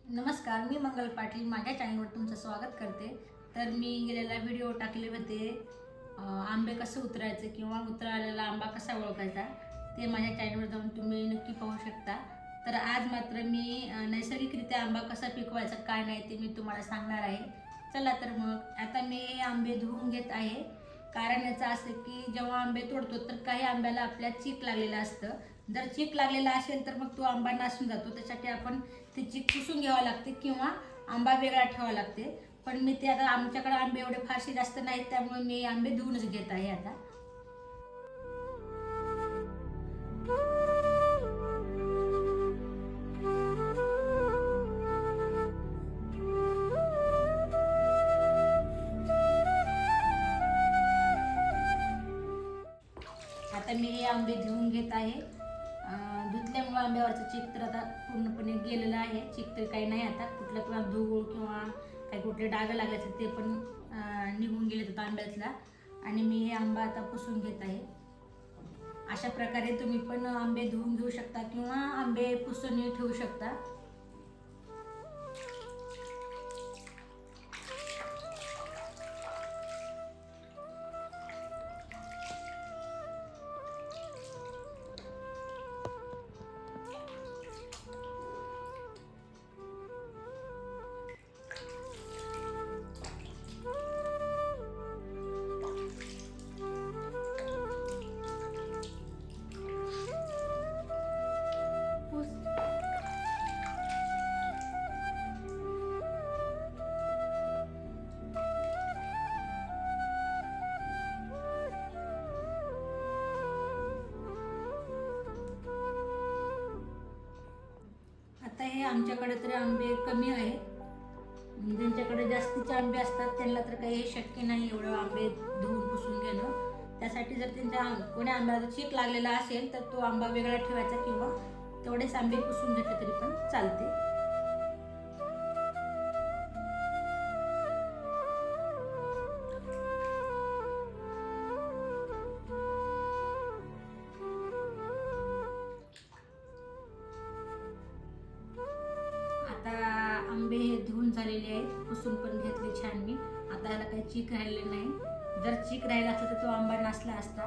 नमस्कार, मी मंगल पाटील माझ्या चॅनलवर तुमचं स्वागत करते। तर मी गेलेला व्हिडिओ टाकले होते आंबे कसे उतरायचे किंवा उतरलेला आंबा कसा ओळखायचा ते माझ्या चॅनलवर जाऊन तुम्ही नक्की पाहू शकता। तर आज मात्र मी नैसर्गिकरित्या आंबा कसा पिकवायचा काय नाही ते मी तुम्हाला सांगणार आहे। चला तर मग आता मी हे आंबे धुवून घेत आहे। कारण याचं असं की जेव्हा आंबे तोडतो तर काही आंब्याला आपल्या चीक लागलेलं असतं। जर चीक लागलेला असेल तर मग तो आंबा नासून जातो। त्यासाठी आपण ते चीक पुसून घ्यावं लागते किंवा आंबा वेगळा ठेवावा लागते। पण मी ते आता आमच्याकडे आंबे एवढे फारसे जास्त नाहीत त्यामुळे मी आंबे धुवूनच घेत आहे आता। आता मी हे आंबे धुवून घेत आहे। धुतल्यामुळे आंब्यावरचं चिक तर आता पूर्णपणे गेलेलं आहे। चिक तर काही नाही आता कुठलं किंवा धूळ किंवा काही कुठले डाग लागले ते पण निघून गेले होते आंब्यातला। आणि मी हे आंबा आता पुसून घेत आहे। अशा प्रकारे तुम्ही पण आंबे धुवून घेऊ शकता किंवा आंबे पुसून ठेवू शकता। आता हे आमच्याकडे तरी आंबे कमी आहेत। ज्यांच्याकडे जास्तीचे आंबे असतात त्यांना तर काही शक्य नाही एवढे आंबे धुवून पुसून घेणं। त्यासाठी जर त्यांच्या कोणी आंब्याला चीक लागलेला असेल तर तो आंबा वेगळा ठेवायचा किंवा तेवढेच आंबे पुसून घेतले तरी पण चालते। आंबे हे धुवून झालेले आहेत, पुसून पण घेतले छान मी। आता याला काही चीक राहिले नाही। जर चीक राहिला असता तर तो आंबा नासला असता।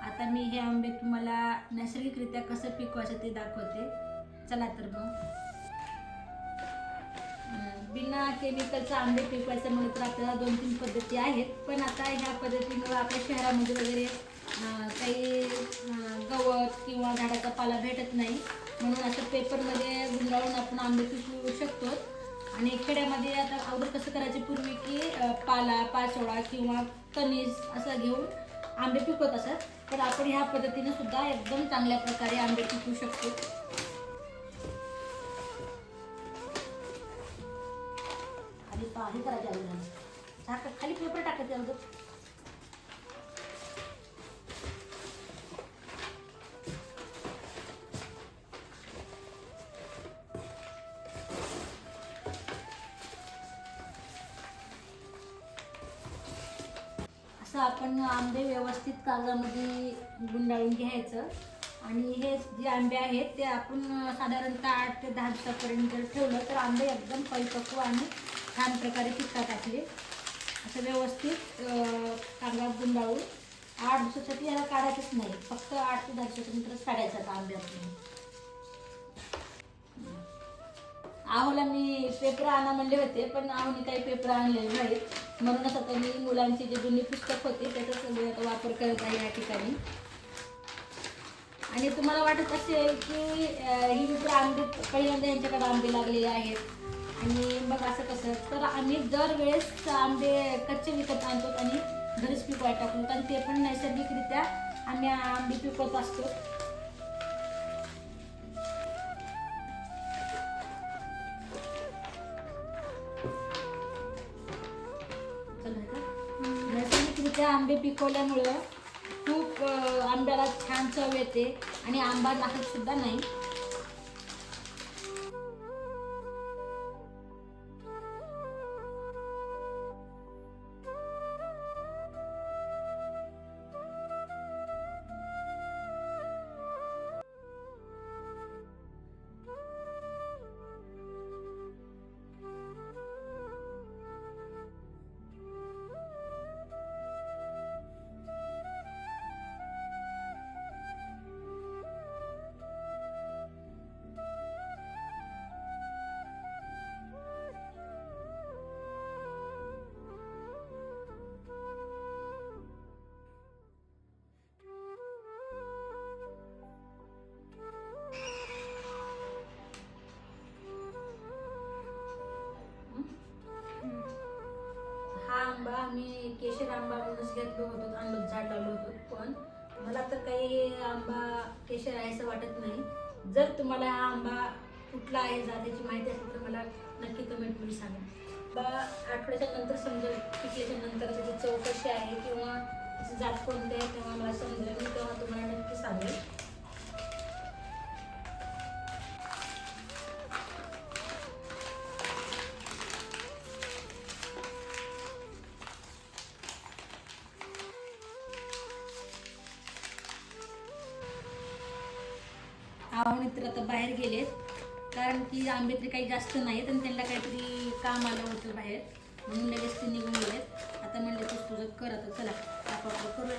आता मी हे आंबे तुम्हाला नैसर्गिकरित्या कसं पिकवायचं ते दाखवते। चला तर मग बिना केमिकलचा आंबे पिकवायचं म्हणून तर आपल्याला 2-3 पद्धती आहेत। पण आता ह्या पद्धतीमुळे आपल्या शहरामध्ये वगैरे काही गवत किंवा झाडाचा पाला भेटत नाही, म्हणून असं पेपरमध्ये गुंडाळून आपण आंबे पिकवू शकतो। आणि खेड्यामध्ये आता अगोदर कसं करायचे पूर्वी की पाला पाचोळा किंवा कणीस असं घेऊन आंबे पिकवत असत। तर आपण ह्या पद्धतीने सुद्धा एकदम चांगल्या प्रकारे आंबे पिकवू शकतो। आणि पाणी करायचे अगोदर खाली पेपर टाकायचे अगोदर। असं आपण आंबे व्यवस्थित कागदामध्ये गुंडाळून घ्यायचं। आणि हे जे आंबे आहेत ते आपण साधारणतः 8 ते 10 दिवसापर्यंत जर ठेवलं तर आंबे एकदम परिपक्व आणि छान प्रकारे पिकतात आपले। असं व्यवस्थित कागदात गुंडाळून 8 दिवसासाठी याला काढायचंच नाही, फक्त 8 ते 10 दिवसानंतरच काढायचं आंबे आपले। आहोला मी पेपर आणा म्हणले होते पण आहोने काही पेपर आणले नाहीत, म्हणूनच आता मी मुलांची जे जुनी पुस्तक होते त्याचा सगळे आता वापर करत आहे या ठिकाणी। आणि तुम्हाला वाटत असेल की ही मित्र आंबे पहिल्यांदा यांच्याकडे आंबे लागलेले आहेत आणि मग असं कसं, तर आम्ही दरवेळेस आंबे कच्चे विकत आणतो आणि घरीच पिकवायला टाकतो। कारण ते पण नैसर्गिकरित्या आम्ही आंबे पिकवत असतो। नैसर्गिकरित्या आंबे पिकवल्यामुळं खूप आंब्याला छान चव येते आणि आंबा नासत सुद्धा नाही। ऊस घेतलो होतो, आणलं झाड लावलं होतं, पण मला तर काही आंबा केशर आहे असं वाटत नाही. जर तुम्हाला हा आंबा कुठला आहे जातीची माहिती असेल तर मला नक्की कमेंटमध्ये सांगा. आठवड्याच्या नंतर समजेल, पिकल्याच्या नंतर त्याची चव कशी आहे किंवा त्याची जात कोणती आहे तेव्हा मला समजेल, मी तेव्हा तुम्हाला नक्की सांगेल. आवडे तर आता बाहेर गेलेत, कारण की आंबे तरी काही जास्त नाहीत आणि त्यांना काहीतरी काम आलं होतं बाहेर, म्हणून लगेच ते निघून गेलेत. आता म्हणले तुझं कर, आता चला आपण करूया.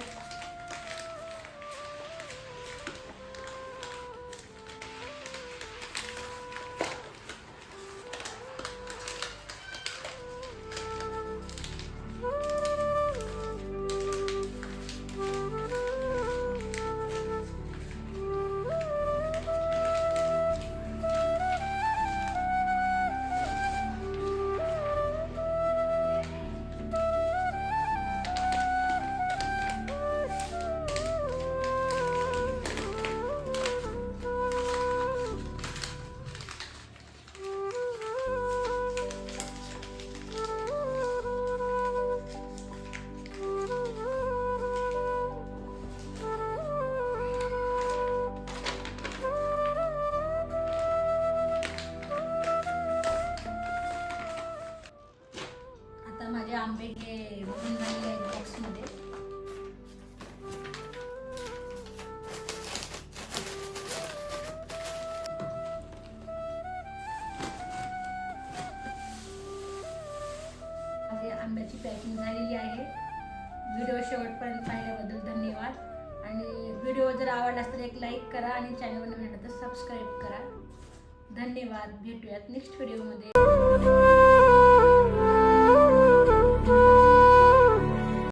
माझे आंबे हे भरून झालेले आहेत बॉक्समध्ये. माझे आंब्याची पॅकिंग झालेली आहे. व्हिडिओ शेवटपर्यंत पाहिल्याबद्दल धन्यवाद. आणि व्हिडिओ जर आवडला तर एक लाईक करा आणि चॅनलवर नवीन तर सबस्क्राईब करा. धन्यवाद. भेटूयात नेक्स्ट व्हिडिओमध्ये.